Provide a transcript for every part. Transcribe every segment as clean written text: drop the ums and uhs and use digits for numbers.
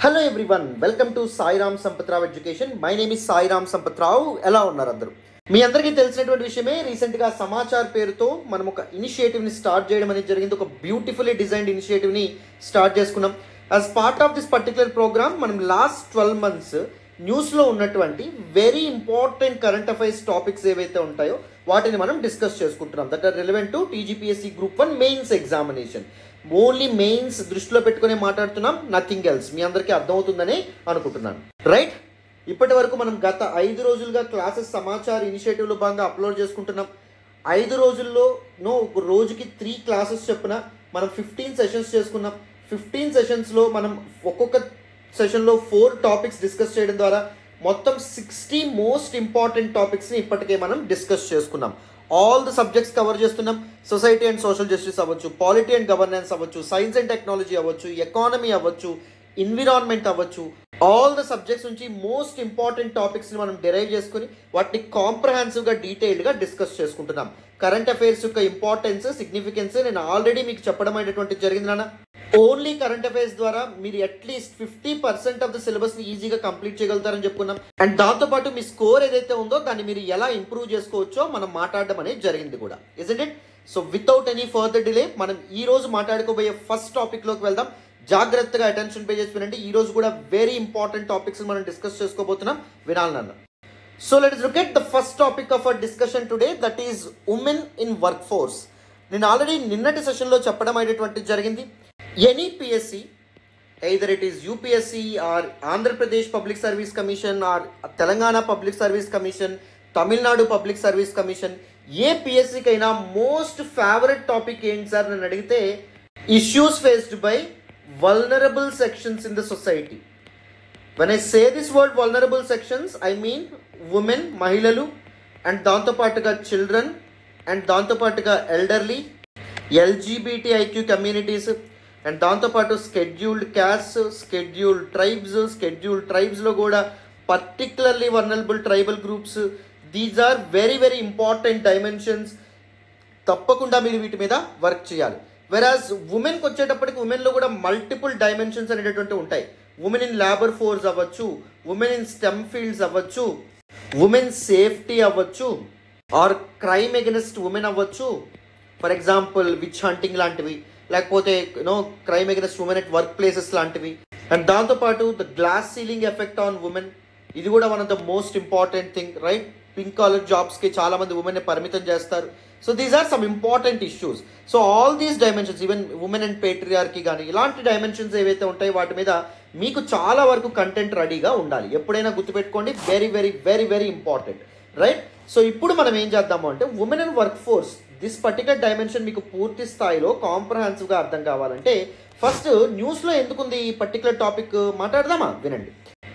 Hello everyone, welcome to Sairam Sampath Rao education. My name is Sairam Sampath Rao. ఎలా ఉన్నారు అందరూ? మీ అందరికీ తెలిసినటువంటి విషయమే, రీసెంట్గా సమాచార్ పేరుతో మనం ఒక ఇనిషియేటివ్ని స్టార్ట్ చేయడం అనేది జరిగింది. ఒక బ్యూటిఫుల్లీ డిజైన్డ్ ఇనిషియేటివ్ని స్టార్ట్ చేసుకున్నాం. As part of this particular program మనం లాస్ట్ 12 months న్యూస్లో ఉన్నటువంటి very important current affairs topics ఏవైతే ఉంటాయో వాటిని మనం డిస్కస్ చేసుకుంటున్నాం. That are relevant to TGPSC group 1 mains examination. Only mains దృష్టిలో పెట్టుకునే మాట్లాడుతున్నాం, నథింగ్ ఎల్స్. మీ అందరికీ అర్థమవుతుందని అనుకుంటున్నాను, రైట్? ఇప్పటి వరకు మనం గత 5 రోజులుగా క్లాసెస్ సమాచార్ ఇనిషియేటివ్లో భాగంగా అప్లోడ్ చేసుకుంటున్నాం. 5 రోజుల్లో ఒక రోజుకి 3 క్లాసెస్ చొప్పున మనం 15 సెషన్స్ చేసుకున్నాం. 15 సెషన్స్లో మనం ఒక్కొక్క సెషన్లో 4 టాపిక్స్ డిస్కస్ చేయడం ద్వారా మొత్తం 60 మోస్ట్ ఇంపార్టెంట్ టాపిక్స్ని ఇప్పటికే మనం డిస్కస్ చేసుకున్నాం. ఆల్ ద సబ్జెక్ట్స్ కవర్ చేస్తున్నాం. సొసైటీ అండ్ సోషల్ జస్టిస్ అవ్వచ్చు, పాలిటీ అండ్ గవర్నెన్స్ అవ్వచ్చు, సైన్స్ అండ్ టెక్నాలజీ అవ్వచ్చు, ఎకానమీ అవ్వచ్చు, ఎన్విరాన్మెంట్ అవ్వచ్చు, ఆల్ ద సబ్జెక్ట్స్ నుంచి మోస్ట్ ఇంపార్టెంట్ టాపిక్స్ని మనం డెరైవ్ చేసుకుని వాటిని కాంప్రహెన్సివ్గా డీటెయిల్డ్గా డిస్కస్ చేసుకుంటున్నాం. కరెంట్ అఫైర్స్ యొక్క ఇంపార్టెన్స్, సిగ్నిఫికెన్స్ నేను ఆల్రెడీ మీకు చెప్పడం అనేటువంటి జరిగింది నాన్న. ఓన్లీ కరెంట్ అఫైర్స్ ద్వారా మీరు అట్లీస్ట్ 50% ఆఫ్ ద సిలబస్ని ఈజీగా కంప్లీట్ చేయగలుగుతారని చెప్పుకున్నాం. అండ్ దాంతోపాటు మీ స్కోర్ ఏదైతే ఉందో దాన్ని మీరు ఎలా ఇంప్రూవ్ చేసుకోవచ్చో మనం మాట్లాడడం అనేది జరిగింది కూడా, isn't it? So without any further delay మనం ఈ రోజు మాట్లాడుకోబోయే ఫస్ట్ టాపిక్లోకి వెళ్దాం. జాగ్రత్తగా అటెన్షన్ పే చేసి వినండి. ఈ రోజు కూడా వెరీ ఇంపార్టెంట్ టాపిక్స్ మనం డిస్కస్ చేసుకోబోతున్నాం, వినాలన్న. So let's look at the first topic of our discussion today, that is women in workforce. నేను ఆల్రెడీ నిన్నటి సెషన్లో చెప్పడం అనేటువంటి జరిగింది. Any PSC, either it is UPSC or Andhra Pradesh Public Service Commission or Telangana Public Service Commission, Tamil Nadu Public Service Commission, ఏ పిఎస్సికైనా most favourite topic ఏంటి sir నన్ను అడిగితే, issues faced by vulnerable sections in the society. When I say this word vulnerable sections, I mean women, మహిళలు, and దాంతోపాటుగా children, and దాంతోపాటుగా elderly, LGBTIQ communities, and దాంతోపాటు scheduled caste, scheduled ట్రైబ్స్లో కూడా particularly vulnerable tribal groups. These are very very important dimensions. తప్పకుండా మీరు వీటి మీద వర్క్ చేయాలి. వెరాజ్ ఉమెన్కి వచ్చేటప్పటికి ఉమెన్లో కూడా మల్టిపుల్ డైమెన్షన్స్ అనేటటువంటి ఉంటాయి. ఉమెన్ ఇన్ లేబర్ ఫోర్స్ అవ్వచ్చు, ఉమెన్ ఇన్ స్టెమ్ ఫీల్డ్స్ అవ్వచ్చు, ఉమెన్ సేఫ్టీ అవ్వచ్చు, ఆర్ క్రైమ్ ఎగెన్స్ట్ ఉమెన్ అవ్వచ్చు. ఫర్ ఎగ్జాంపుల్ విచ్ హంటింగ్ లాంటివి, లేకపోతే crime against women at work places లాంటివి. అండ్ దాంతోపాటు the glass ceiling effect on women, ఇది కూడా one of the most important thing, right? Pink collar జాబ్స్కి చాలా మంది ఉమెన్ని పరిమితం చేస్తారు. So these are some important issues. So all these dimensions, even women and patriarchy కానీ ఇలాంటి డైమెన్షన్స్ ఏవైతే ఉంటాయో వాటి మీద మీకు చాలా వరకు కంటెంట్ రెడీగా ఉండాలి. ఎప్పుడైనా గుర్తుపెట్టుకోండి, very very very very important, right? So ఇప్పుడు మనం ఏం చేద్దాము అంటే, women and work force this particular dimension మీకు పూర్తి స్థాయిలో కాంప్రహెన్సివ్గా అర్థం కావాలంటే ఫస్ట్ న్యూస్లో ఎందుకుంది ఈ పర్టికులర్ టాపిక్ మాట్లాడదామా? వినండి.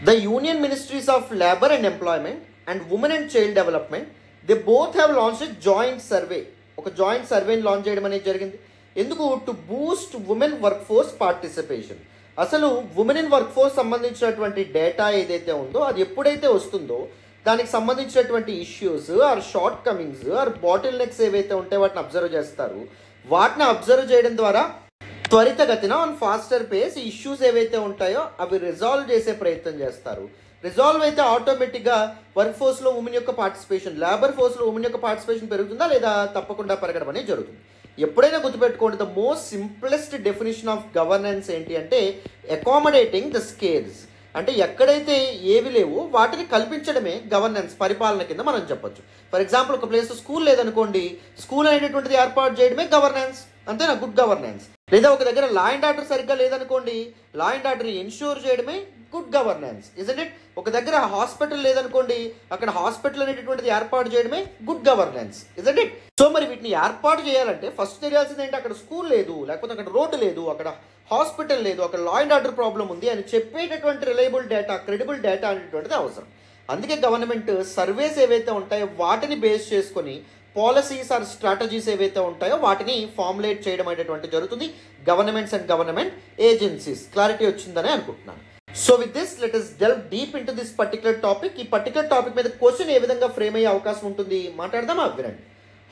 The union ministries of labour and employment and women and child development, they both have launch joint survey. ఒక జాయింట్ సర్వేని లాంచ్ చేయడం అనేది జరిగింది. ఎందుకు? To boost women workforce participation. అసలు ఉమెన్ ఇన్ వర్క్ ఫోర్స్ సంబంధించినటువంటి డేటా ఏదైతే ఉందో అది ఎప్పుడైతే వస్తుందో దానికి సంబంధించినటువంటి issues or shortcomings or bottlenecks ఏవైతే ఉంటాయో వాటిని అబ్జర్వ్ చేస్తారు. వాటిని అబ్జర్వ్ చేయడం ద్వారా త్వరితగతిన ఆన్ ఫాస్టర్ పేస్ ఈ ఇష్యూస్ ఏవైతే ఉంటాయో అవి రిజాల్వ్ చేసే ప్రయత్నం చేస్తారు. రిజాల్వ్ అయితే ఆటోమేటిక్గా వర్క్ ఫోర్స్లో ఉమెన్ యొక్క పార్టిసిపేషన్, లేబర్ ఫోర్స్లో ఉమెన్ యొక్క పార్టిసిపేషన్ పెరుగుతుందా లేదా? తప్పకుండా పెరగడం అనేది జరుగుతుంది. ఎప్పుడైనా గుర్తుపెట్టుకోండి, the most simplest definition of governance ఏంటి అంటే అకామిడేటింగ్ ద స్కేర్స్. అంటే ఎక్కడైతే ఏవి లేవో వాటిని కల్పించడమే గవర్నెన్స్, పరిపాలన కింద మనం చెప్పొచ్చు. ఫర్ ఎగ్జాంపుల్ ఒక ప్లేస్ స్కూల్ లేదనుకోండి, స్కూల్ అనేటటువంటిది ఏర్పాటు చేయడమే గవర్నెన్స్, అంతేనా? Good governance. లేదా ఒక దగ్గర లా అండ్ ఆర్డర్ సరిగ్గా లేదనుకోండి, లా అండ్ ఆర్డర్ ఎన్ష్యూర్ చేయడమే గుడ్ గవర్నెన్స్, ఇజంట్ ఇట్? ఒక దగ్గర హాస్పిటల్ లేదనుకోండి, అక్కడ హాస్పిటల్ అనేటటువంటిది ఏర్పాటు చేయడమే good governance, isn't it? So మరి వీటిని ఏర్పాటు చేయాలంటే ఫస్ట్ తెలియాల్సింది ఏంటి? అక్కడ స్కూల్ లేదు, లేకపోతే అక్కడ రోడ్డు లేదు, అక్కడ హాస్పిటల్ లేదు, అక్కడ లా అండ్ ఆర్డర్ ప్రాబ్లం ఉంది అని చెప్పేటటువంటి రిలయబుల్ డేటా, క్రెడిబుల్ డేటా అనేటువంటిది అవసరం. అందుకే గవర్నమెంట్ సర్వేస్ ఏవైతే ఉంటాయో వాటిని బేస్ చేసుకొని పాలసీస్ ఆర్ స్ట్రాటజీస్ ఏవైతే ఉంటాయో వాటిని ఫార్ములేట్ చేయడం అనేటువంటి జరుగుతుంది. Governments and government agencies. Clarity వచ్చిందని అనుకుంటున్నాను. So with this let us delve deep into this particular topic. ఈ పర్టికులర్ టాపిక్ మీద క్వశ్చన్ ఏ విధంగా ఫ్రేమ్ అయ్యే అవకాశం ఉంటుంది మాట్లాడదామా? వినండి.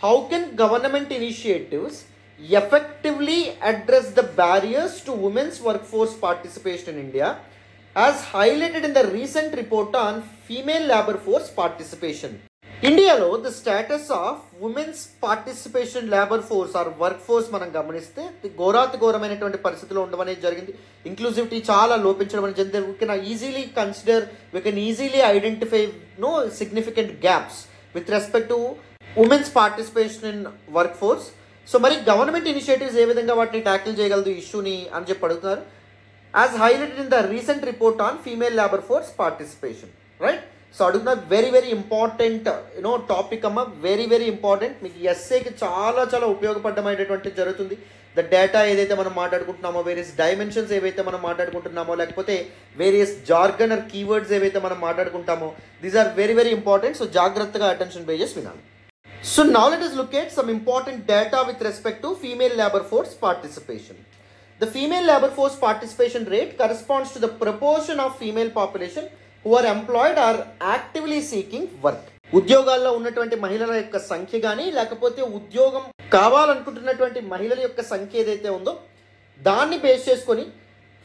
How can government initiatives effectively address the barriers to women's workforce participation in India as highlighted in the recent report on female labor force participation. ఇండియాలో the status of women's participation labour force or work force మనం గమనిస్తే ఘోరాతిఘోరమైనటువంటి పరిస్థితిలో ఉండడం అనేది జరిగింది. Inclusivity చాలా లోపించడం అనేది జరిగింది. We can easily consider, we can easily identify significant gaps with respect to women's participation in work force. So మరి గవర్నమెంట్ ఇనిషియేటివ్స్ ఏ విధంగా వాటిని ట్యాకిల్ చేయగలదు ఇష్యూని అని చెప్పి అడుగుతున్నారు. As highlighted in the recent report on female labour force participation, right? So అడుగుతున్న very very important topic అమ్మ, వెరీ వెరీ ఇంపార్టెంట్. మీకు ఎస్ఏకి చాలా చాలా ఉపయోగపడమైనటువంటి జరుగుతుంది. ద డేటా ఏదైతే మనం మాట్లాడుకుంటున్నామో, వేరియస్ డైమెన్షన్స్ ఏవైతే మనం మాట్లాడుకుంటున్నామో, లేకపోతే వేరియస్ జార్గన్ ఆర్ కీవర్డ్స్ ఏవైతే మనం మాట్లాడుకుంటామో, these are very very important. So జాగ్రత్తగా అటెన్షన్ పేజెస్ వినాలి. So now let us look at some important data with respect to female labor force participation. The female labor force participation rate corresponds to the proportion of female population who are employed or actively seeking work. ఉద్యోగాల్లో ఉన్నటువంటి మహిళల యొక్క సంఖ్య కానీ, లేకపోతే ఉద్యోగం కావాలనుకుంటున్నటువంటి మహిళల యొక్క సంఖ్య ఏదైతే ఉందో దాన్ని బేస్ చేసుకొని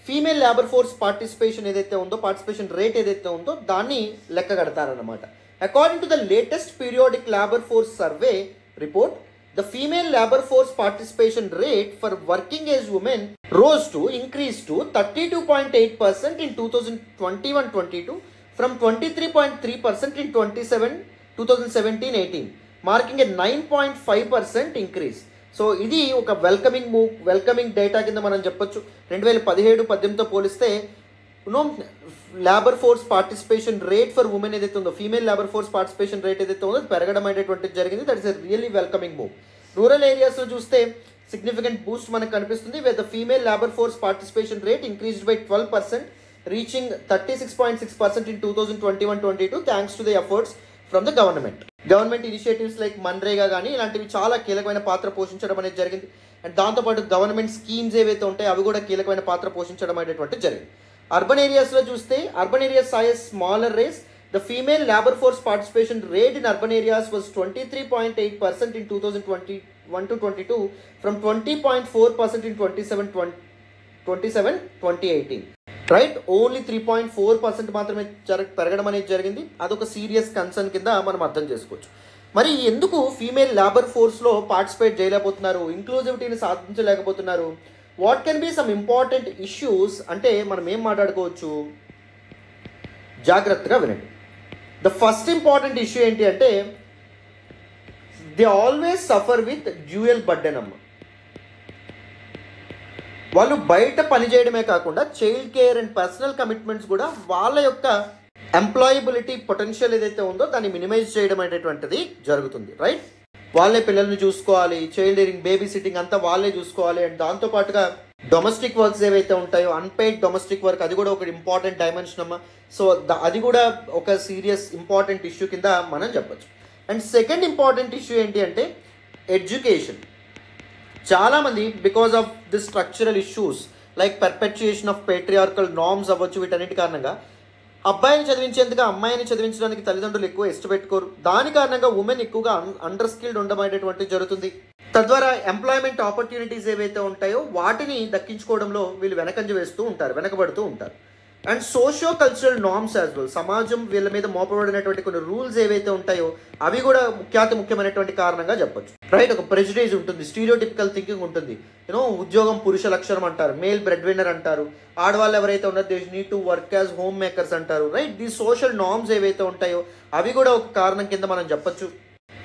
ఫీమేల్ లేబర్ ఫోర్స్ పార్టిసిపేషన్ ఏదైతే ఉందో, పార్టిసిపేషన్ రేట్ ఏదైతే ఉందో దాన్ని లెక్క కడతారన్నమాట. According to the latest periodic labor force survey report, the female labor force participation rate for working age women increased to 32.8% in 2021-22 from 23.3% in 2017-18, marking a 9.5% increase. So ఇది ఒక welcoming data కింద మనం చెప్పొచ్చు. 2017-18తో పోలిస్తే labour force participation rate for women ఏదైతే ఉందో, female labour force participation rate ఏదైతే ఉందో పెరగడం అనేటువంటిది జరిగింది. That is a really welcoming move. Rural ఏరియాస్లో చూస్తే సిగ్నిఫికెంట్ బూస్ట్ మనకు కనిపిస్తుంది. With the female labour force participation rate increased by 12%, reaching 36.6% in 2021-22 thanks to the efforts from the government initiatives like MNREGA కానీ ఇలాంటివి చాలా కీలకమైన పాత్ర పోషించడం అనేది జరిగింది. అండ్ దాంతోపాటు గవర్నమెంట్ స్కీమ్స్ ఏవైతే ఉంటాయో అవి కూడా కీలకమైన పాత్ర పోషించడం అనేటువంటిది జరిగింది. అర్బన్ ఏరియాస్లో చూస్తే urban areas saw a smaller rise. The female labor force participation rate in urban areas was 23.8% in 2021-22 from 20.4% in 2017-2018. Right, only 3.4% మాత్రమే పెరగడం అనేది జరిగింది. అదొక సీరియస్ కన్సర్న్ కింద మనం అర్థం చేసుకోవచ్చు. మరి ఎందుకు ఫీమేల్ లేబర్ ఫోర్స్లో పార్టిసిపేట్ చేయలేకపోతున్నారు, ఇంక్లూజివిటీని సాధించలేకపోతున్నారు? What can be some important issues అంటే మనం ఏం మాట్లాడుకోవచ్చు? జాగ్రత్తగా వినండి. ద ఫస్ట్ ఇంపార్టెంట్ ఇష్యూ ఏంటి అంటే they always suffer with dual burden అమ్మ. వాళ్ళు బయట పనిచేయడమే కాకుండా child care and personal commitments కూడా వాళ్ళ యొక్క ఎంప్లాయబిలిటీ పొటెన్షియల్ ఏదైతే ఉందో దాన్ని మినిమైజ్ చేయడం అనేటువంటిది జరుగుతుంది. రైట్, వాళ్ళే పిల్లల్ని చూసుకోవాలి, చైల్డ్ కేరింగ్, బేబీ సిట్టింగ్ అంతా వాళ్ళే చూసుకోవాలి. అండ్ దాంతోపాటుగా డొమెస్టిక్ వర్క్స్ ఏవైతే ఉంటాయో, అన్పెయిడ్ డొమెస్టిక్ వర్క్, అది కూడా ఒక ఇంపార్టెంట్ డైమెన్షన్ అమ్మ. సో అది కూడా ఒక సీరియస్ ఇంపార్టెంట్ ఇష్యూ కింద మనం చెప్పచ్చు. అండ్ సెకండ్ ఇంపార్టెంట్ ఇష్యూ ఏంటి అంటే ఎడ్యుకేషన్. చాలామంది because of the structural issues like perpetuation of patriarchal norms అవ్వచ్చు, వీటన్నిటి కారణంగా అబ్బాయిని చదివించేందుకు అమ్మాయిని చదివించడానికి తల్లిదండ్రులు ఎక్కువ ఇష్టపెట్టుకోరు. దాని కారణంగా ఉమెన్ ఎక్కువగా అండర్ స్కిల్డ్ ఉండమనేటువంటిది జరుగుతుంది. తద్వారా ఎంప్లాయ్మెంట్ ఆపర్చునిటీస్ ఏవైతే ఉంటాయో వాటిని దక్కించుకోవడంలో వీళ్ళు వెనకబడుతూ ఉంటారు. And socio cultural norms as well, సమాజం వీళ్ళ మీద మోపబడినటువంటి కొన్ని రూల్స్ ఏవైతే ఉంటాయో అవి కూడా ముఖ్యమైనటువంటి కారణంగా చెప్పొచ్చు. రైట్, ఒక ప్రెజుడైజ్ ఉంటుంది, స్టీరియోటిపికల్ థింకింగ్ ఉంటుంది. ఉద్యోగం పురుష లక్షణం అంటారు, మేల్ బ్రెడ్ విన్నర్ అంటారు, ఆడవాళ్ళు ఎవరైతే ఉన్నారో they need to work as home makers అంటారు. రైట్, దీ సోషల్ నార్మ్స్ ఏవైతే ఉంటాయో అవి కూడా ఒక కారణం కింద మనం చెప్పొచ్చు.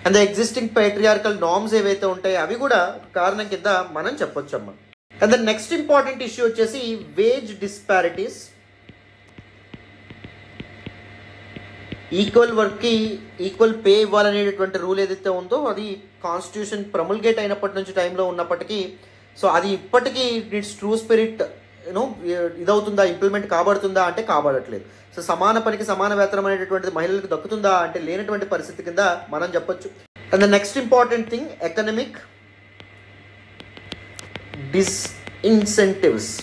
And the existing patriarchal norms ఏవైతే ఉంటాయో అవి కూడా ఒక కారణం కింద మనం చెప్పొచ్చు అమ్మ. And the next important issue వచ్చేసి వేజ్ డిస్పారిటీస్. ఈక్వల్ వర్క్కి ఈక్వల్ పే ఇవ్వాలనేటటువంటి రూల్ ఏదైతే ఉందో అది కాన్స్టిట్యూషన్ ప్రొమల్గేట్ అయినప్పటి నుంచి టైంలో ఉన్నప్పటికీ సో అది ఇప్పటికీ ఇట్స్ ట్రూ స్పిరిట్ ఇదవుతుందా, ఇంప్లిమెంట్ కాబడుతుందా అంటే కాబడట్లేదు. సో సమాన పనికి సమాన వేతనం అనేటటువంటిది మహిళలకు దక్కుతుందా అంటే లేనటువంటి పరిస్థితి కింద మనం చెప్పొచ్చు. And the next important thing economic disincentives.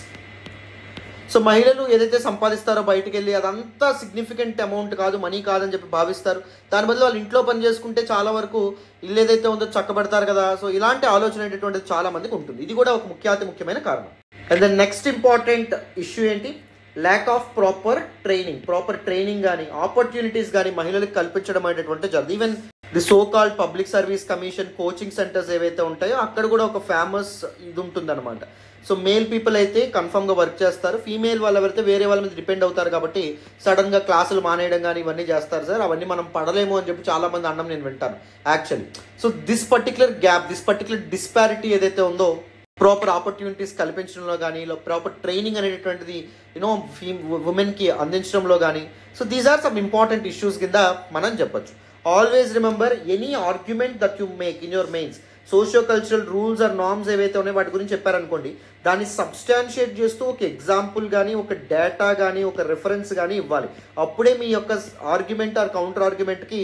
So మహిళలు ఏదైతే సంపాదిస్తారో బయటకు వెళ్ళి అదంతా సిగ్నిఫికెంట్ అమౌంట్ కాదు, మనీ కాదని చెప్పి భావిస్తారు. దాని బదులు వాళ్ళు ఇంట్లో పని చేసుకుంటే చాలా వరకు ఇల్లు ఏదైతే ఉందో చక్కబడతారు కదా. సో ఇలాంటి ఆలోచన అనేటువంటిది చాలా మందికి ఉంటుంది. ఇది కూడా ఒక ముఖ్యమైన కారణం. And the next important issue ఏంటి? ల్యాక్ ఆఫ్ ప్రాపర్ ట్రైనింగ్ కానీ ఆపర్చునిటీస్ కానీ మహిళలకు కల్పించడం అనేటువంటి జరుగుతుంది. Even the so called public service commission coaching centres ఏవైతే ఉంటాయో అక్కడ కూడా ఒక ఫేమస్ ఇది ఉంటుంది అనమాట. సో మేల్ పీపుల్ అయితే కన్ఫర్మ్గా వర్క్ చేస్తారు, ఫీమేల్ వాళ్ళు ఎవరైతే వేరే వాళ్ళ మీద డిపెండ్ అవుతారు కాబట్టి సడన్గా క్లాసులు మానేయడం కానీ ఇవన్నీ చేస్తారు సార్. అవన్నీ మనం పడలేము అని చెప్పి చాలామంది అనడం నేను వింటాను actually. So this particular gap, this particular disparity ఏదైతే ఉందో ప్రాపర్ ఆపర్చునిటీస్ కల్పించడంలో కానీ ప్రాపర్ ట్రైనింగ్ అనేటువంటిది ఉమెన్కి అందించడంలో కానీ, so these are some important issues కింద మనం చెప్పొచ్చు. Always remember any argument that you make in your mains, socio cultural rules or norms ఏవైతే ఉన్నాయో వాటి గురించి చెప్పారనుకోండి, దాన్ని సబ్స్టాన్షియేట్ చేస్తూ ఒక ఎగ్జాంపుల్ కానీ ఒక డేటా కానీ ఒక రెఫరెన్స్ కానీ ఇవ్వాలి. అప్పుడే మీ యొక్క ఆర్గ్యుమెంట్ ఆర్ కౌంటర్ ఆర్గ్యుమెంట్కి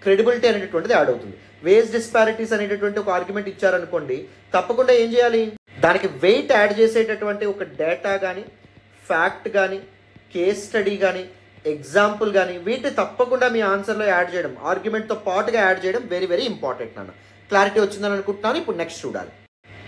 క్రెడిబిలిటీ అనేటువంటిది యాడ్ అవుతుంది. వేజ్ డిస్పారిటీస్ అనేటటువంటి ఒక ఆర్గ్యుమెంట్ ఇచ్చారనుకోండి, తప్పకుండా ఏం చేయాలి, దానికి వెయిట్ యాడ్ చేసేటటువంటి ఒక డేటా కానీ ఫ్యాక్ట్ కానీ కేస్ స్టడీ కానీ ఎగ్జాంపుల్ కానీ వీటిని తప్పకుండా మీ ఆన్సర్లో యాడ్ చేయడం, ఆర్గ్యుమెంట్తో పాటుగా యాడ్ చేయడం వెరీ వెరీ ఇంపార్టెంట్ నాన్న. క్లారిటీ వచ్చిందని అనుకుంటున్నాను. ఇప్పుడు నెక్స్ట్ చూడాలి.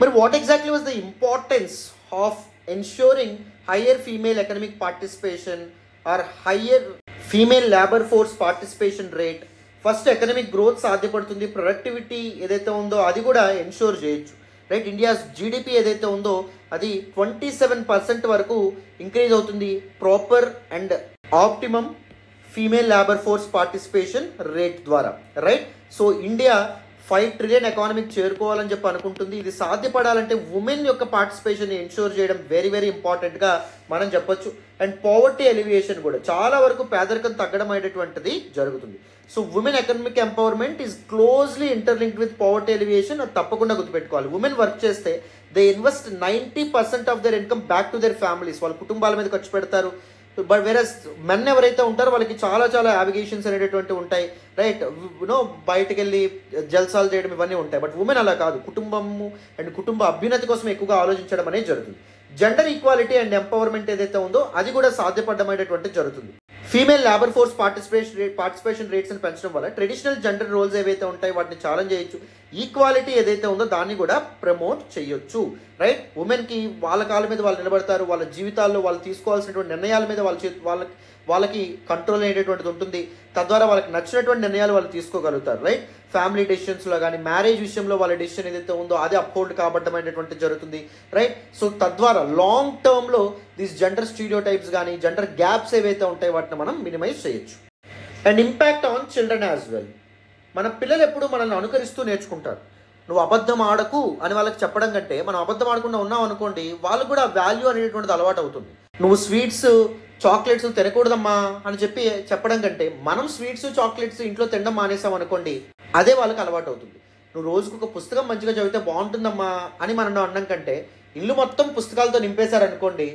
మరి what exactly was the importance of ensuring higher female economic participation or higher female labour force participation rate? First economic growth సాధ్యపడుతుంది, ప్రొడక్టివిటీ ఏదైతే ఉందో అది కూడా ఎన్ష్యూర్ చేయొచ్చు, రైట్? ఇండియాస్ జీడిపి ఏదైతే ఉందో అది 27% వరకు ఇంక్రీజ్ అవుతుంది proper and optimum female labour force participation rate ద్వారా, రైట్? సో ఇండియా 5 ట్రిలియన్ ఎకానమీకి చేరుకోవాలని చెప్పి అనుకుంటుంది. ఇది సాధ్యపడాలంటే ఉమెన్ యొక్క పార్టిసిపేషన్ ఎన్ష్యూర్ చేయడం వెరీ వెరీ ఇంపార్టెంట్గా మనం చెప్పొచ్చు. అండ్ పావర్టీ ఎలివియేషన్ కూడా, చాలా వరకు పేదరికం తగ్గడం అనేటువంటిది జరుగుతుంది. So women economic empowerment is closely interlinked with poverty alleviation. అది తప్పకుండా గుర్తుపెట్టుకోవాలి. ఉమెన్ వర్క్ చేస్తే they invest 90% of their income back to their families, వాళ్ళ కుటుంబాల మీద ఖర్చు పెడతారు. బట్ వేరస్ మెన్ ఎవరైతే ఉంటారో వాళ్ళకి చాలా చాలా అవిగేషన్స్ అనేటటువంటివి ఉంటాయి, రైట్? బయటకు వెళ్ళి జల్సాలు చేయడం ఇవన్నీ ఉంటాయి. బట్ ఉమెన్ అలా కాదు, కుటుంబము అండ్ కుటుంబ అభ్యున్నతి కోసం ఎక్కువగా ఆలోచించడం అనేది జరుగుతుంది. జెండర్ ఈక్వాలిటీ అండ్ ఎంపవర్మెంట్ ఏదైతే ఉందో అది కూడా సాధ్యపడడం అనేటువంటి జరుగుతుంది. Female labour force participation rates అని పెంచడం వల్ల ట్రెడిషనల్ జెండర్ రోల్స్ ఏవైతే ఉంటాయి వాటిని ఛాలెంజ్ చేయొచ్చు. ఈక్వాలిటీ ఏదైతే ఉందో దాన్ని కూడా ప్రమోట్ చేయొచ్చు, రైట్? ఉమెన్కి వాళ్ళ కాళ్ళ మీద వాళ్ళు నిలబడతారు, వాళ్ళ జీవితాల్లో వాళ్ళు తీసుకోవాల్సినటువంటి నిర్ణయాల మీద వాళ్ళకి కంట్రోల్ అయ్యేటటువంటిది ఉంటుంది. తద్వారా వాళ్ళకి నచ్చినటువంటి నిర్ణయాలు వాళ్ళు తీసుకోగలుగుతారు, రైట్? ఫ్యామిలీ డెసిషన్స్లో కానీ మ్యారేజ్ విషయంలో వాళ్ళ డెసిషన్ ఏదైతే ఉందో అది అప్హోల్డ్ కాబట్టడం అనేటువంటిది జరుగుతుంది, రైట్? సో తద్వారా లాంగ్ టర్మ్లో దీస్ జెండర్ స్టీరియోటైప్స్ కానీ జెండర్ గ్యాప్స్ ఏవైతే ఉంటాయో వాటిని మనం మినిమైజ్ చేయొచ్చు. And impact on children as well. మన పిల్లలు ఎప్పుడు మనల్ని అనుకరిస్తూ నేర్చుకుంటారు. నువ్వు అబద్ధం ఆడకు అని వాళ్ళకి చెప్పడం కంటే మనం అబద్ధం ఆడకుండా ఉన్నాం అనుకోండి, వాళ్ళకు కూడా వాల్యూ అనేటువంటిది అలవాటు అవుతుంది. నువ్వు స్వీట్స్ చాక్లెట్స్ తినకూడదమ్మా అని చెప్పడం కంటే మనం స్వీట్స్ చాక్లెట్స్ ఇంట్లో తినడం మానేసాం అనుకోండి, అదే వాళ్ళకి అలవాటు అవుతుంది. నువ్వు రోజుకు ఒక పుస్తకం మంచిగా చదివితే బాగుంటుందమ్మా అని మనం అనడం కంటే ఇల్లు మొత్తం పుస్తకాలతో నింపేశారనుకోండి,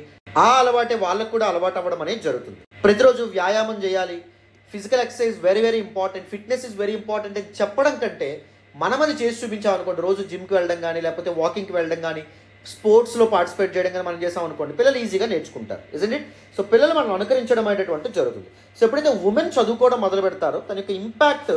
ఆ అలవాటే వాళ్ళకు కూడా అలవాటు అవ్వడం అనేది జరుగుతుంది. ప్రతిరోజు వ్యాయామం చేయాలి, physical exercise very very important, fitness is very important అని చెప్పడం కంటే మనం అది చేసి చూపించాం అనుకోండి, రోజు జిమ్కి వెళ్ళడం కానీ లేకపోతే వాకింగ్కి వెళ్ళడం కానీ స్పోర్ట్స్లో పార్టిసిపేట్ చేయడం కానీ మనం చేసాం అనుకోండి, పిల్లలు ఈజీగా నేర్చుకుంటారు, ఇజంట్ ఇట్? సో పిల్లలు మనం అనుకరించడం అనేటువంటిది జరుగుతుంది. సో ఎప్పుడైతే ఉమెన్ చదువుకోవడం మొదలు పెడతారో దాని యొక్క ఇంపాక్ట్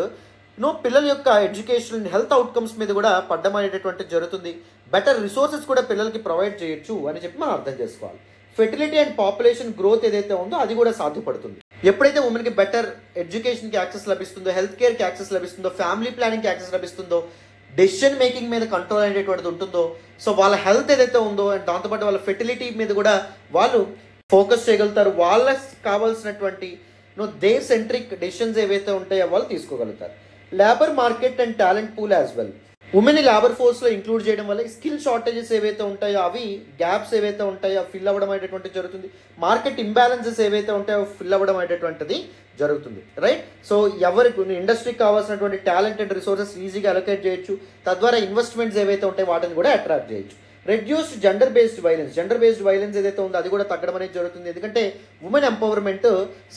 పిల్లల యొక్క ఎడ్యుకేషన్ హెల్త్ అవుట్కమ్స్ మీద కూడా పడ్డం అనేటటువంటిది జరుగుతుంది. బెటర్ రిసోర్సెస్ కూడా పిల్లలకి ప్రొవైడ్ చేయొచ్చు అని చెప్పి మనం అర్థం చేసుకోవాలి. ఫెర్టిలిటీ అండ్ పాపులేషన్ గ్రోత్ ఏదైతే ఉందో అది కూడా సాధ్యపడుతుంది. ఎప్పుడైతే ఉమెన్కి బెటర్ ఎడ్యుకేషన్కి యాక్సెస్ లభిస్తుందో, హెల్త్ కేర్కి యాక్సెస్ లభిస్తుందో, ఫ్యామిలీ ప్లానింగ్కి యాక్సెస్ లభిస్తుందో, డెసిషన్ మేకింగ్ మీద కంట్రోల్ అనేటువంటిది ఉంటుందో, సో వాళ్ళ హెల్త్ ఏదైతే ఉందో అండ్ దాంతోపాటు వాళ్ళ ఫెర్టిలిటీ మీద కూడా వాళ్ళు ఫోకస్ చేయగలుగుతారు. వాళ్ళకి కావాల్సినటువంటి దే సెంట్రిక్ డెసిషన్స్ ఏవైతే ఉంటాయో వాళ్ళు తీసుకోగలుగుతారు. Labour market and talent pool as well. Women labour ఫోర్స్లో ఇంక్లూడ్ చేయడం వల్ల స్కిల్ షార్టేజెస్ ఏవైతే ఉంటాయో అవి గ్యాప్స్ ఏవైతే ఉంటాయో ఫిల్ అవ్వడం అనేటువంటిది జరుగుతుంది. మార్కెట్ ఇంబ్యాలెన్సెస్ ఏవైతే ఉంటాయో ఫిల్ అవ్వడం అనేటువంటిది జరుగుతుంది, రైట్? సో ఎవరికి ఇండస్ట్రీకి కావాల్సినటువంటి టాలెంట్ అండ్ రిసోర్సెస్ ఈజీగా అలొకేట్ చేయొచ్చు. తద్వారా ఇన్వెస్ట్మెంట్స్ ఏవైతే ఉంటాయో వాటిని కూడా అట్రాక్ట్ చేయొచ్చు. రెడ్యూస్డ్ జెండర్ బేస్డ్ వైలెన్స్ ఏదైతే ఉందో అది కూడా తగ్గడం అనేది జరుగుతుంది. ఎందుకంటే ఉమెన్ ఎంపవర్మెంట్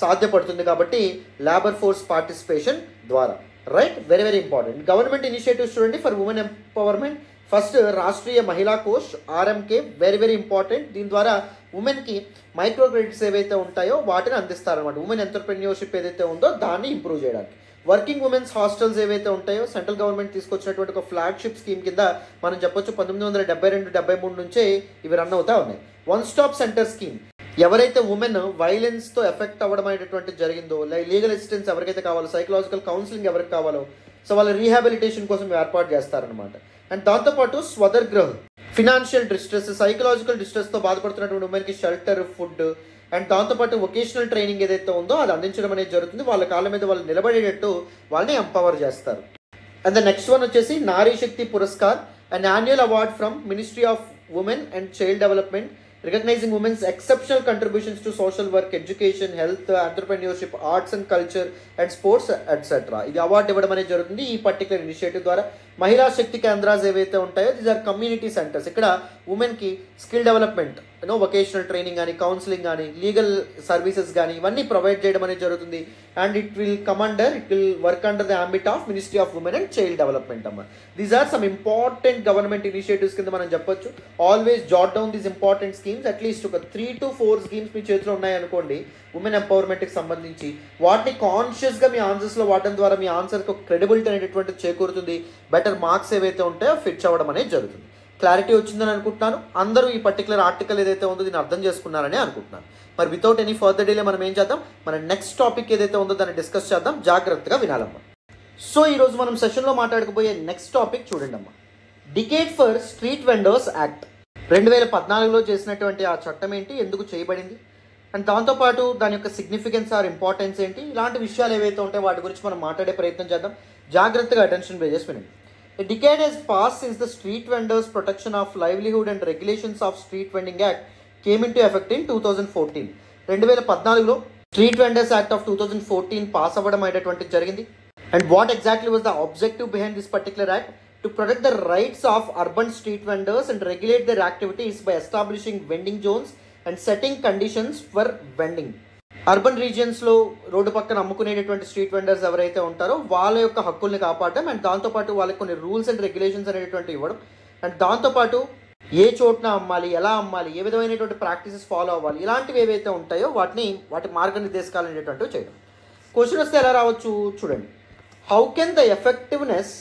సాధ్యపడుతుంది కాబట్టి లేబర్ ఫోర్స్ పార్టిసిపేషన్ ద్వారా, right? Very very important. Government initiatives చూడండి for women empowerment. First Rashtriya Mahila Kosh RMK very very important. దీని ద్వారా ఉమెన్కి మైక్రో క్రెడిట్స్ ఏవైతే ఉంటాయో వాటిని అందిస్తారనమాట. ఉమెన్ ఎంటర్ప్రెన్యూర్షిప్ ఏదైతే ఉందో దాన్ని ఇంప్రూవ్ చేయడానికి. వర్కింగ్ ఉమెన్స్ హాస్టల్స్ ఏవైతే ఉంటాయో సెంట్రల్ గవర్నమెంట్ తీసుకొచ్చినటువంటి ఒక ఫ్లాగ్షిప్ స్కీమ్ కింద మనం చెప్పొచ్చు 1972-73 నుంచే ఇవి రన్ అవుతా ఉన్నాయి. వన్ స్టాప్ సెంటర్ స్కీమ్ ఎవరైతే ఉమెన్ వైలెన్స్తో ఎఫెక్ట్ అవ్వడం అనేటువంటి జరిగిందో, లీగల్ అసిస్టెన్స్ ఎవరికైతే కావాలో, సైకలాజికల్ కౌన్సిలింగ్ ఎవరికి కావాలో, సో వాళ్ళ రీహాబిలిటేషన్ కోసం ఏర్పాటు చేస్తారనమాట. అండ్ దాంతోపాటు స్వదర్గ్రహ్, ఫినాన్షియల్ డిస్ట్రెస్, సైకలాజికల్ డిస్ట్రెస్తో బాధపడుతున్నటువంటి ఉమెన్కి షెల్టర్, ఫుడ్ అండ్ దాంతోపాటు వొకేషనల్ ట్రైనింగ్ ఏదైతే ఉందో అది అందించడం అనేది జరుగుతుంది. వాళ్ళ కాళ్ళ మీద వాళ్ళు నిలబడేటట్టు వాళ్ళని ఎంపవర్ చేస్తారు. అండ్ ద నెక్స్ట్ వన్ వచ్చేసి నారీ శక్తి పురస్కార్, an annual award from Ministry of Women and Child Development recognizing women's exceptional contributions to social work, education, health, entrepreneurship, arts and culture and sports etc. ఇది award ఇవ్వడం అనేది జరుగుతుంది ఈ particular initiative ద్వారా. మహిళా శక్తి కేంద్రాలు ఏవైతే ఉంటాయో దీస్ ఆర్ కమ్యూనిటీ సెంటర్స్. ఇక్కడ ఉమెన్కి స్కిల్ డెవలప్మెంట్, వొకేషనల్ ట్రైనింగ్ కానీ, కౌన్సిలింగ్ కానీ, లీగల్ సర్వీసెస్ కానీ ఇవన్నీ ప్రొవైడ్ చేయడం అనేది జరుగుతుంది. And it will work under the ambit of ministry of women and child development అమ్మ. These are some important government initiatives కింద మనం చెప్పొచ్చు. Always jot down these important schemes. At least ఒక 3 to 4 స్కీమ్స్ మీ చేతిలో ఉన్నాయనుకోండి ఉమెన్ ఎంపవర్మెంట్కి సంబంధించి, వాటిని కాన్షియస్గా మీ ఆన్సర్స్లో వాడడం ద్వారా మీ ఆన్సర్కి ఒక క్రెడిబిలిటీ అనేటువంటిది చేకూరుతుంది. బెటర్ మార్క్స్ ఏవైతే ఉంటాయో ఫిట్ అవ్వడం అనేది జరుగుతుంది. క్లారిటీ వచ్చిందని అనుకుంటున్నాను. అందరూ ఈ పర్టికులర్ ఆర్టికల్ ఏదైతే ఉందో దీన్ని అర్థం చేసుకున్నారని అనుకుంటున్నాను. మరి వితౌట్ ఎనీ ఫర్దర్ డిలే మనం ఏం చేద్దాం, మన నెక్స్ట్ టాపిక్ ఏదైతే ఉందో దాన్ని డిస్కస్ చేద్దాం. జాగ్రత్తగా వినాలమ్మా. సో ఈరోజు మనం సెషన్లో మాట్లాడకపోయే నెక్స్ట్ టాపిక్ చూడండి అమ్మా. Decade for street vendors act 2014లో చేసినటువంటి ఆ చట్టం ఏంటి, ఎందుకు చేయబడింది, అండ్ దాంతోపాటు దాని యొక్క సిగ్నిఫికెన్స్ ఆర్ ఇంపార్టెన్స్ ఏంటి, ఇలాంటి విషయాలు ఏవైతే ఉంటాయో వాటి గురించి మనం మాట్లాడే ప్రయత్నం చేద్దాం. జాగ్రత్తగా అటెన్షన్ పే చేసి వినండి. A decade has passed since the Street Vendors Protection of Livelihood and Regulations of Street Vending Act came into effect in 2014. 2014లో street vendors act of 2014 pass అవ్వడం అనేటువంటిది జరిగింది. And what exactly was the objective behind this particular act? To protect the rights of urban street vendors and regulate their activities by establishing vending zones and setting conditions for vending. Urban రీజియన్స్లో road పక్కన అమ్ముకునేటటువంటి street vendors ఎవరైతే ఉంటారో వాళ్ళ యొక్క హక్కుల్ని కాపాడటం, and దాంతోపాటు వాళ్ళకి కొన్ని రూల్స్ అండ్ రెగ్యులేషన్స్ అనేటువంటి ఇవ్వడం, అండ్ దాంతోపాటు ఏ చోటున అమ్మాలి, ఎలా అమ్మాలి, ఏ విధమైనటువంటి ప్రాక్టీసెస్ ఫాలో అవ్వాలి, ఇలాంటివి ఏవైతే ఉంటాయో వాటి మార్గనిర్దేశకాలు అనేటువంటివి చేయడం. క్వశ్చన్ వస్తే ఎలా రావచ్చు చూడండి. How can the effectiveness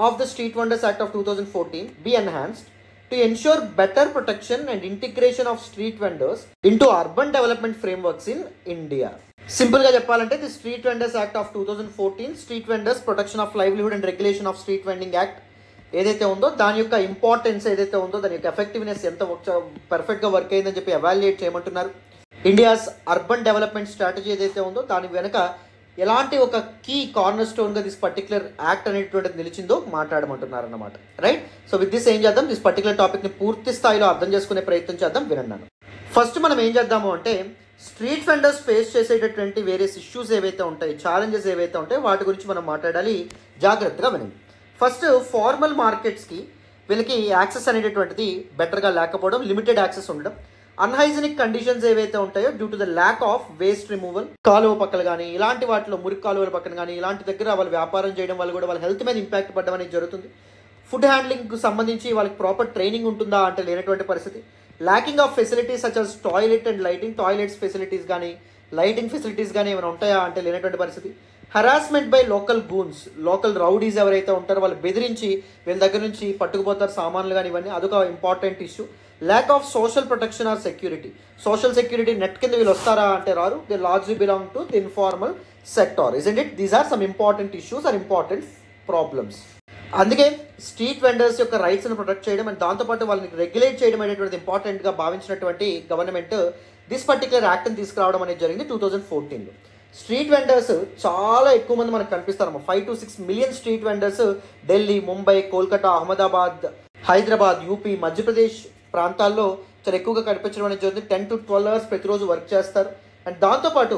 of the street vendors act of 2014 be enhanced to ensure better protection and integration of street vendors into urban development frameworks in India? సింపుల్గా చెప్పాలంటే the street vendors act of 2014 street vendors protection of livelihood and regulation of street vending act ఏదైతే ఉందో దాని యొక్క importance ఏదైతే ఉందో, దాని యొక్క ఎఫెక్టివ్నెస్ ఎంత పర్ఫెక్ట్గా వర్క్ అయిందని చెప్పి ఎవాల్యుయేట్ చేయమంటున్నారు. ఇండియాస్ అర్బన్ డెవలప్మెంట్ స్ట్రాటజీ ఏదైతే ఉందో దాని వెనక ఎలాంటి ఒక కీ కార్నర్ స్టోన్గా దిస్ పర్టికులర్ యాక్ట్ అనేటువంటిది నిలిచిందో మాట్లాడమంటున్నారు అన్నమాట. రైట్. సో విత్ దిస్ ఏం చేద్దాం, దిస్ పర్టికులర్ టాపిక్ని పూర్తి స్థాయిలో అర్థం చేసుకునే ప్రయత్నం చేద్దాం. వినండి. ఫస్ట్ మనం ఏం చేద్దాము అంటే స్ట్రీట్ వెండర్స్ ఫేస్ చేసేటటువంటి వేరియస్ ఇష్యూస్ ఏవైతే ఉంటాయి, ఛాలెంజెస్ ఏవైతే ఉంటాయో వాటి గురించి మనం మాట్లాడాలి. జాగ్రత్తగా వినండి. ఫస్ట్, ఫార్మల్ మార్కెట్స్కి వీళ్ళకి యాక్సెస్ అనేటటువంటిది బెటర్గా లేకపోవడం, లిమిటెడ్ యాక్సెస్ ఉండడం, అన్హైజెనిక్ కండిషన్స్ ఏవైతే ఉంటాయో due to the lack of waste removal, కాలువ పక్కలు కానీ ఇలాంటి వాటిలో మురికి కాలువల పక్కన కానీ ఇలాంటి దగ్గర వాళ్ళు వ్యాపారం చేయడం వల్ల కూడా వాళ్ళ హెల్త్ మీద ఇంపాక్ట్ పడడం అనేది జరుగుతుంది. ఫుడ్ హ్యాండ్లింగ్కి సంబంధించి వాళ్ళకి ప్రాపర్ ట్రైనింగ్ ఉంటుందా అంటే లేనటువంటి పరిస్థితి. Lacking of facilities such as toilet and lighting, toilets facilities కానీ లైటింగ్ ఫెసిలిటీస్ కానీ ఏమైనా ఉంటాయా అంటే లేనటువంటి పరిస్థితి. Harassment by local goons, local rowdies ఎవరైతే ఉంటారో వాళ్ళు బెదిరించి వీళ్ళ దగ్గర నుంచి పట్టుకుపోతారు సామాన్లు కానీ ఇవన్నీ, అదొక important issue. Lack of social protection or security, social security net కింద వీళ్ళు వస్తారా అంటే రారు. They largely belong to the informal sector, isn't it? These are some important issues or important problems. అందుకే స్ట్రీట్ వెండర్స్ యొక్క రైట్స్ని ప్రొటెక్ట్ చేయడం and దాంతోపాటు వాళ్ళని రెగ్యులేట్ చేయడం అనేటువంటిది ఇంపార్టెంట్గా భావించినటువంటి గవర్నమెంట్ దిస్ పర్టికులర్ యాక్ట్ని తీసుకురావడం అనేది జరిగింది 2014లో. స్ట్రీట్ వెండర్స్ చాలా ఎక్కువ మంది మనకు కనిపిస్తారు. 5 to 6 million street vendors Delhi, Mumbai, Kolkata, Ahmedabad, Hyderabad, UP, Madhya Pradesh ప్రాంతాల్లో చాలా ఎక్కువగా కనిపించడం అనేది జరుగుతుంది. 10 to 12 అవర్స్ ప్రతిరోజు వర్క్ చేస్తారు. అండ్ దాంతోపాటు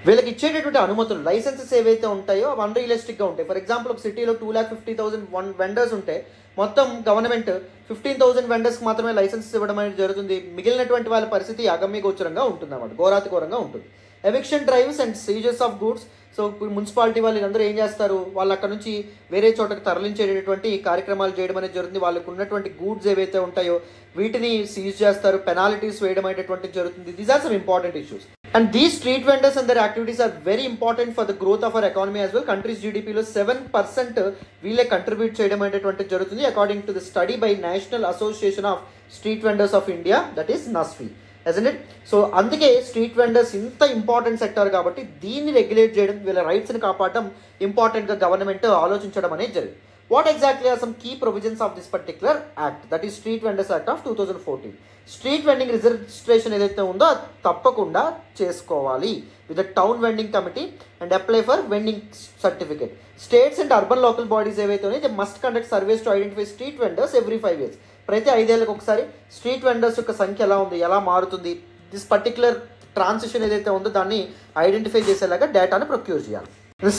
వీళ్ళకి ఇచ్చేటటువంటి అనుమతులు, లైసెన్సెస్ ఏవైతే ఉంటాయో అవి అన్రియలిస్టిక్గా ఉంటాయి. ఫర్ ఎగ్జాంపుల్ ఒక సిటీలో 2,50,000 వెండర్స్ ఉంటే మొత్తం గవర్నమెంట్ 15,000 వెండర్స్కి మాత్రమే లైసెన్సెస్ ఇవ్వడం అనేది జరుగుతుంది. మిగిలినటువంటి వాళ్ళ పరిస్థితి అగమ్య గోచరంగా ఉంటుంది అన్నమాట, ఘోరాతి ఘోరంగా ఉంటుంది. Eviction drives and seizures of goods. So municipality వాళ్ళు అందరూ ఏం చేస్తారు, వాళ్ళు అక్కడ నుంచి వేరే చోటకి తరలించేటటువంటి కార్యక్రమాలు చేయడం అనేది జరుగుతుంది. వాళ్ళకు ఉన్నటువంటి గూడ్స్ ఏవైతే ఉంటాయో వీటిని సీజ్ చేస్తారు, పెనాల్టీస్ వేయడం అనేటువంటిది జరుగుతుంది. These are some important issues. And these street vendors and their activities are very important for the growth of our economy as well. Countries జీడిపిలో 7% వీళ్ళే కంట్రిబ్యూట్ చేయడం అనేటువంటిది జరుగుతుంది according to the study by National Association of Street Vendors of India, that is NASFI. isn't it? So అందుకే street vendors ఇంత important sector కాబట్టి దీన్ని regulate చేయడం, వీళ్ళ రైట్స్ని కాపాడడం ఇంపార్టెంట్గా గవర్నమెంట్ ఆలోచించడం అనేది జరిగింది. What exactly are some key provisions of this particular act, that is street vendors act of 2014. Street vending registration ఏదైతే ఉందో అది తప్పకుండా చేసుకోవాలి with the town vending committee and apply for vending certificate. States and urban local bodies ఏవైతే ఉన్నాయో they must conduct surveys to identify street vendors every 5 years. ప్రతి 5 ఏళ్ళకి ఒకసారి స్ట్రీట్ వెండర్స్ యొక్క సంఖ్య ఎలా ఉంది, ఎలా మారుతుంది, దిస్ పర్టికులర్ ట్రాన్సిషన్ ఏదైతే ఉందో దాన్ని ఐడెంటిఫై చేసేలాగా డేటాను ప్రొక్యూర్ చేయాలి.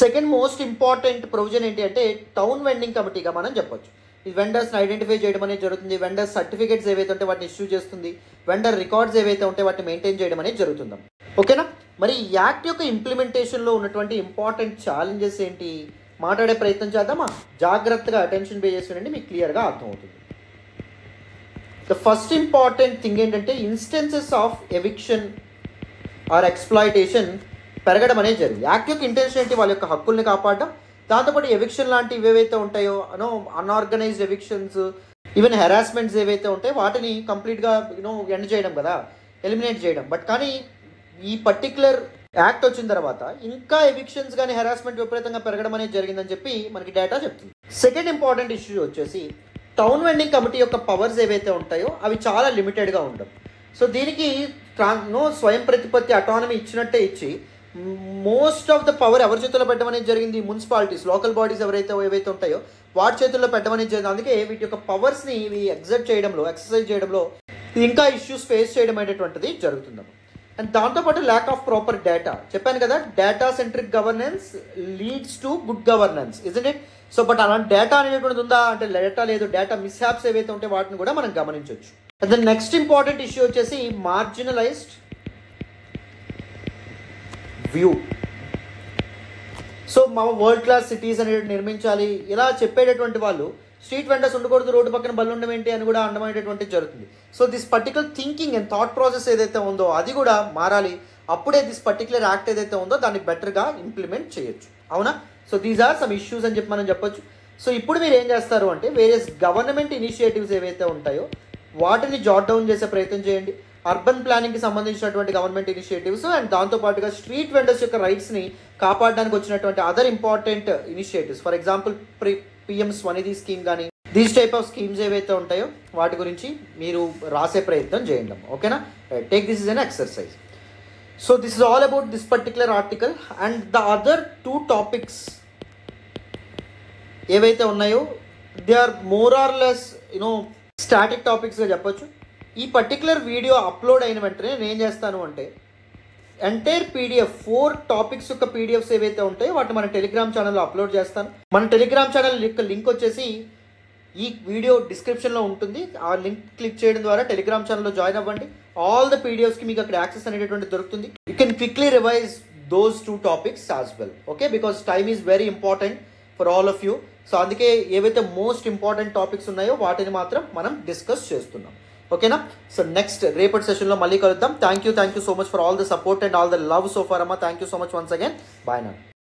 సెకండ్ మోస్ట్ ఇంపార్టెంట్ ప్రొవిజన్ ఏంటి అంటే టౌన్ వెండింగ్ కమిటీగా మనం చెప్పొచ్చు. ఈ వెండర్స్ని ఐడెంటిఫై చేయడం అనేది జరుగుతుంది, వెండర్ సర్టిఫికేట్స్ ఏవైతే ఉంటే వాటిని ఇష్యూ చేస్తుంది, వెండర్ రికార్డ్స్ ఏవైతే ఉంటే వాటిని మెయింటైన్ చేయడం అనేది జరుగుతుంది. ఓకేనా? మరి ఈ యాక్ట్ యొక్క ఇంప్లిమెంటేషన్లో ఉన్నటువంటి ఇంపార్టెంట్ ఛాలెంజెస్ ఏంటి మాట్లాడే ప్రయత్నం చేద్దామా? జాగ్రత్తగా అటెన్షన్ పే చేస్తుండండి, మీకు క్లియర్గా అర్థమవుతుంది. ద ఫస్ట్ ఇంపార్టెంట్ థింగ్ ఏంటంటే instances of eviction or exploitation పెరగడం అనేది జరిగింది. యాక్ట్ యొక్క ఇంటెన్షన్ ఏంటి? వాళ్ళ యొక్క హక్కుల్ని కాపాడడం, దాంతోపాటు ఎవిక్షన్ లాంటివి ఏవైతే ఉంటాయో అన్ఆర్గనైజ్డ్ ఎవిక్షన్స్, ఈవెన్ హెరాస్మెంట్స్ ఏవైతే ఉంటాయో వాటిని కంప్లీట్గా ఎండ్ చేయడం కదా, ఎలిమినేట్ చేయడం. బట్ కానీ ఈ పర్టికులర్ యాక్ట్ వచ్చిన తర్వాత ఇంకా ఎవిక్షన్స్ కానీ హెరాస్మెంట్ విపరీతంగా పెరగడం అనేది జరిగిందని చెప్పి మనకి డేటా చెప్తుంది. సెకండ్ ఇంపార్టెంట్ ఇష్యూ వచ్చేసి టౌన్ వెండింగ్ కమిటీ యొక్క పవర్స్ ఏవైతే ఉంటాయో అవి చాలా లిమిటెడ్గా ఉండవు. సో దీనికి స్వయం ప్రతిపత్తి అటానమీ ఇచ్చినట్టే ఇచ్చి మోస్ట్ ఆఫ్ ద పవర్ ఎవరి చేతుల్లో పెట్టడం అనేది జరిగింది? మున్సిపాలిటీస్, లోకల్ బాడీస్ ఏవైతే ఉంటాయో వాటి చేతుల్లో పెట్టడం అనేది జరిగింది. అందుకే వీటి యొక్క పవర్స్ని ఇవి ఎక్సర్సైజ్ చేయడంలో ఇంకా ఇష్యూస్ ఫేస్ చేయడం అనేటువంటిది జరుగుతుంది. అండ్ దాంతోపాటు ల్యాక్ ఆఫ్ ప్రాపర్ డేటా, చెప్పాను కదా, data centric governance leads to good governance, isn't it? So but అలాంటి డేటా అనేటువంటిది ఉందా అంటే డేటా లేదు. డేటా మిస్హ్యాప్స్ ఏవైతే ఉంటే వాటిని కూడా మనం గమనించవచ్చు. And the next important issue వచ్చేసి మార్జినలైజ్డ్ వ్యూ. సో మా వరల్డ్ క్లాస్ సిటీస్ అనేది నిర్మించాలి ఇలా చెప్పేటటువంటి వాళ్ళు స్ట్రీట్ వెండర్స్ ఉండకూడదు, రోడ్డు పక్కన బళ్ళు ఉండడం ఏంటి అని కూడా అండమనేటటువంటి జరుగుతుంది. So this particular thinking and thought process ఏదైతే ఉందో అది కూడా మారాలి. అప్పుడే దిస్ పర్టికులర్ యాక్ట్ ఏదైతే ఉందో దాన్ని బెటర్గా ఇంప్లిమెంట్ చేయొచ్చు. అవునా? So these are some issues అని చెప్పి మనం చెప్పొచ్చు. సో ఇప్పుడు మీరు ఏం చేస్తారు అంటే వేరియస్ గవర్నమెంట్ ఇనిషియేటివ్స్ ఏవైతే ఉంటాయో వాటిని జాట్ డౌన్ చేసే ప్రయత్నం చేయండి. అర్బన్ ప్లానింగ్కి సంబంధించినటువంటి గవర్నమెంట్ ఇనిషియేటివ్స్ అండ్ దాంతోపాటుగా స్ట్రీట్ వెండర్స్ యొక్క రైట్స్ని కాపాడడానికి వచ్చినటువంటి other important initiatives, for example PM Svanidhi scheme కానీ దీస్ టైప్ ఆఫ్ స్కీమ్స్ ఏవైతే ఉంటాయో వాటి గురించి మీరు రాసే ప్రయత్నం చేయండి. ఓకేనా? Take this is an exercise. So this is all about this particular article. And the other 2 topics ఏవైతే ఉన్నాయో they are more or less static టాపిక్స్గా చెప్పొచ్చు. ఈ పర్టికులర్ వీడియో అప్లోడ్ అయిన వెంటనే నేను ఏం చేస్తాను అంటే ఎంటైర్ పీడిఎఫ్ 4 టాపిక్స్ యొక్క పీడిఎఫ్స్ ఏవైతే ఉంటాయో వాటిని మన టెలిగ్రామ్ ఛానల్లో అప్లోడ్ చేస్తాను. మన టెలిగ్రామ్ ఛానల్ యొక్క లింక్ వచ్చేసి ఈ వీడియో డిస్క్రిప్షన్లో ఉంటుంది. ఆ లింక్ క్లిక్ చేయడం ద్వారా టెలిగ్రామ్ ఛానల్లో జాయిన్ అవ్వండి. ఆల్ ద పీడిఎఫ్స్కి మీకు అక్కడ యాక్సెస్ అనేటటువంటి దొరుకుతుంది. You can quickly revise those 2 topics as well. Okay, because time is very important for all of you. So అందుకే ఏవైతే మోస్ట్ ఇంపార్టెంట్ టాపిక్స్ ఉన్నాయో వాటిని మాత్రం మనం డిస్కస్ చేస్తున్నాం. ఓకేనా? సో నెక్స్ట్ రేపటి సెషన్లో మళ్ళీ కలుద్దాం. Thank you so much for all the support and all the love so far అమ్మా. Thank you so much once again. Bye నా.